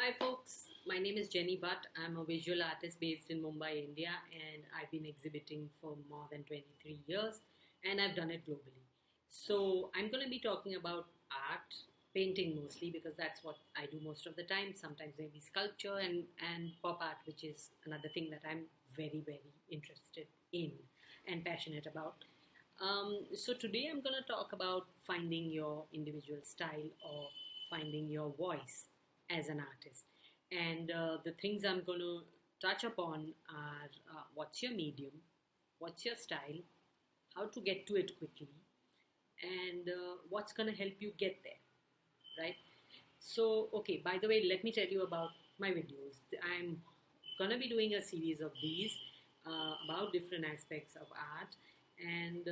Hi folks, my name is Jenny Butt. I'm a visual artist based in Mumbai, India, and I've been exhibiting for more than 23 years and I've done it globally. So, I'm going to be talking about art, painting mostly because that's what I do most of the time, sometimes maybe sculpture and pop art, which is another thing that I'm very interested in and passionate about. So, today I'm going to talk about finding your individual style or finding your voice as an artist. And the things I'm going to touch upon are what's your medium, what's your style, how to get to it quickly, and what's going to help you get there, right? So, okay, by the way, let me tell you about my videos. I'm going to be doing a series of these about different aspects of art, and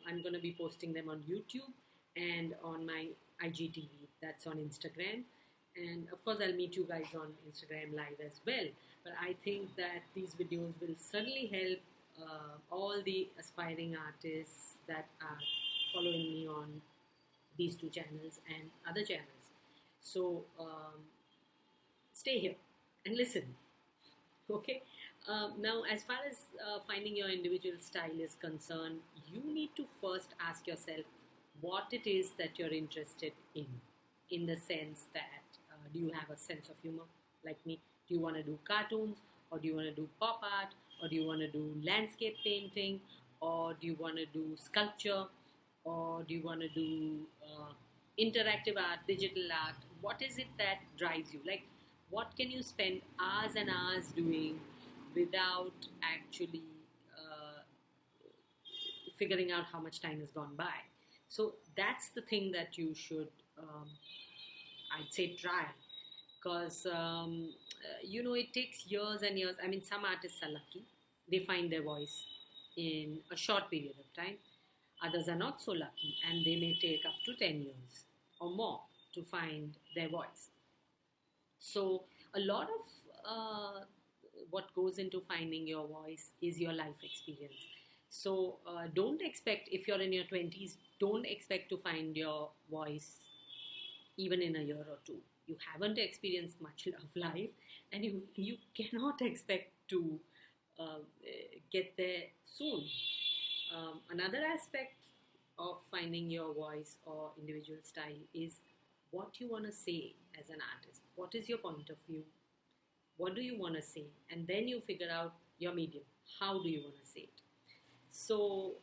I'm going to be posting them on YouTube and on my IGTV, that's on Instagram. And of course, I'll meet you guys on Instagram Live as well. But I think that these videos will certainly help all the aspiring artists that are following me on these two channels and other channels. So stay here and listen. Okay. Now, as far as finding your individual style is concerned, you need to first ask yourself what it is that you're interested in the sense that do you have a sense of humor like me? Do you want to do cartoons, or do you want to do pop art, or do you want to do landscape painting, or do you want to do sculpture, or do you want to do interactive art, digital art? What is it that drives you? Like, what can you spend hours and hours doing without actually figuring out how much time has gone by? So that's the thing that you should, I'd say, try, because it takes years and years. I mean, some artists are lucky; they find their voice in a short period of time. Others are not so lucky, and they may take up to 10 years or more to find their voice. So, a lot of what goes into finding your voice is your life experience. So, don't expect, if you're in your 20s, don't expect to find your voice even in a year or two. You haven't experienced much of life, and you cannot expect to get there soon. Another aspect of finding your voice or individual style is what you want to say as an artist. What is your point of view? What do you want to say? And then you figure out your medium. How do you want to say it? So,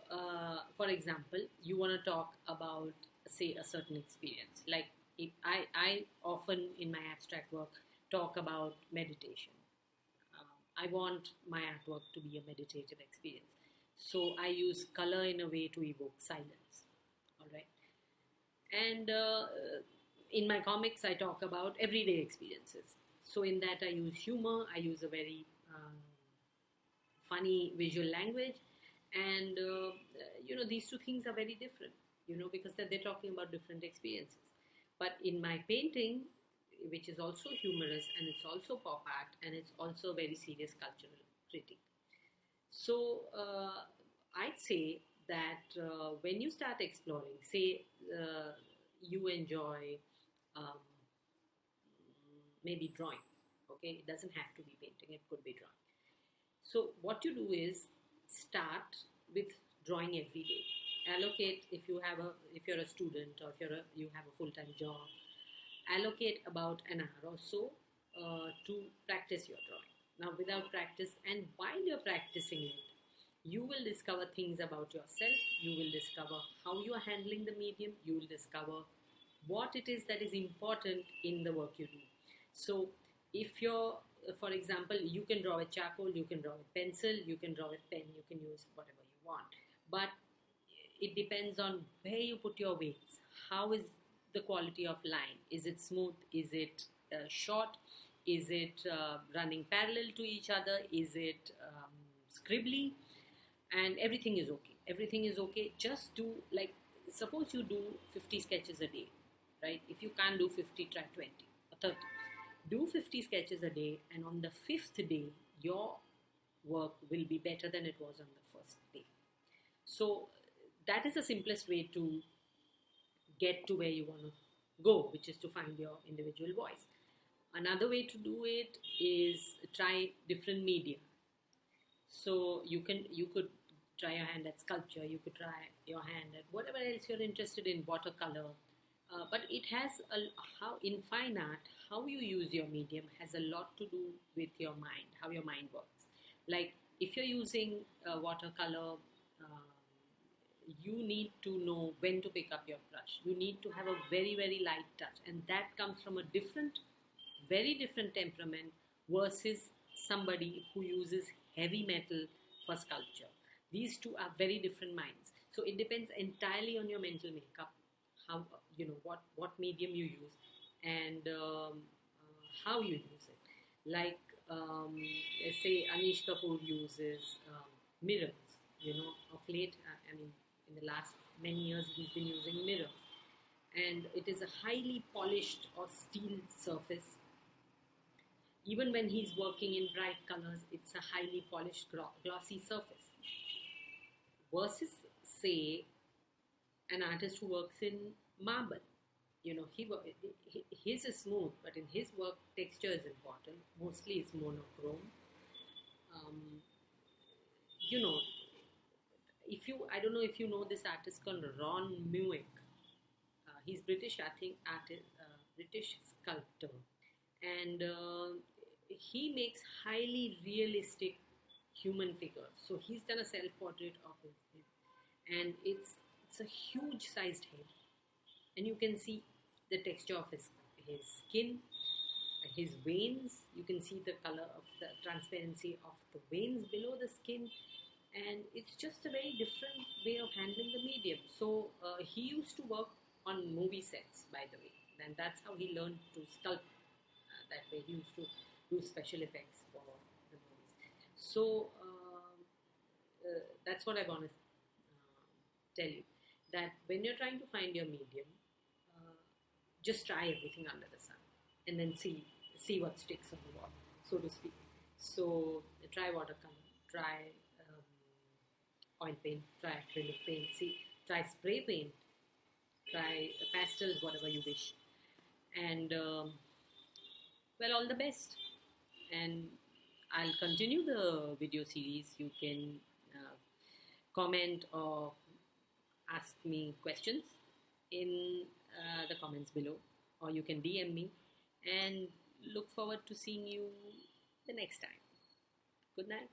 for example, you want to talk about, say, a certain experience. Like, if I often in my abstract work talk about meditation. I want my artwork to be a meditative experience. So I use color in a way to evoke silence. All right. And in my comics, I talk about everyday experiences. So in that, I use humor. I use a very funny visual language, and these two things are very different. Because they're talking about different experiences. But in my painting, which is also humorous and it's also pop art and it's also a very serious cultural critique. So I'd say that when you start exploring, say you enjoy um, maybe drawing, okay, it doesn't have to be painting, it could be drawing. So what you do is start with drawing every day. Allocate, if you're a student, or if you have a full-time job, allocate about an hour or so to practice your drawing. Now, without practice, and while you're practicing it, you will discover things about yourself. You will discover how you are handling the medium. You will discover what it is that is important in the work you do. So, if you're, for example, you can draw with charcoal, you can draw with pencil, you can draw with pen, you can use whatever you want. But it depends on where you put your weights. How is the quality of line? Is it smooth? Is it short? Is it running parallel to each other? Is it scribbly? And everything is okay. Everything is okay. Just do, like, suppose you do 50 sketches a day, right? If you can't do 50, try 20 or 30. Do 50 sketches a day, and on the fifth day, your work will be better than it was on the first day. So that is the simplest way to get to where you want to go, which is to find your individual voice. Another way to do it is try different media. So you could try your hand at sculpture, you could try your hand at whatever else you're interested in, watercolor. But it has how in fine art, how you use your medium has a lot to do with your mind, how your mind works. Like if you're using watercolor, you need to know when to pick up your brush. You need to have a very, very light touch, and that comes from a different, very different temperament versus somebody who uses heavy metal for sculpture. These two are very different minds. So it depends entirely on your mental makeup, how what medium you use, and how you use it. Like let's say Anish Kapoor uses mirrors. Of late, I mean, in the last many years, he's been using mirrors, and it is a highly polished or steel surface. Even when he's working in bright colors, it's a highly polished, glossy surface. Versus, say, an artist who works in marble. His is smooth, but in his work, texture is important. Mostly, it's monochrome. Um, you know, if you, I don't know if you know this artist called Ron Mueck. He's British, I think, British sculptor, and he makes highly realistic human figures. So he's done a self-portrait of him, and it's a huge sized head, and you can see the texture of his skin, his veins. You can see the color of the transparency of the veins below the skin, and it's just a very different way of handling the medium. So he used to work on movie sets, by the way, and that's how he learned to sculpt. That way, he used to do special effects for the movies. So that's what I want to tell you. That when you're trying to find your medium, just try everything under the sun, and then see what sticks on the wall, so to speak. So try watercolor, try oil paint, try acrylic paint, try spray paint, try pastels, whatever you wish, and well, all the best. And I'll continue the video series. You can comment or ask me questions in the comments below, or you can DM me, and look forward to seeing you the next time. Good night.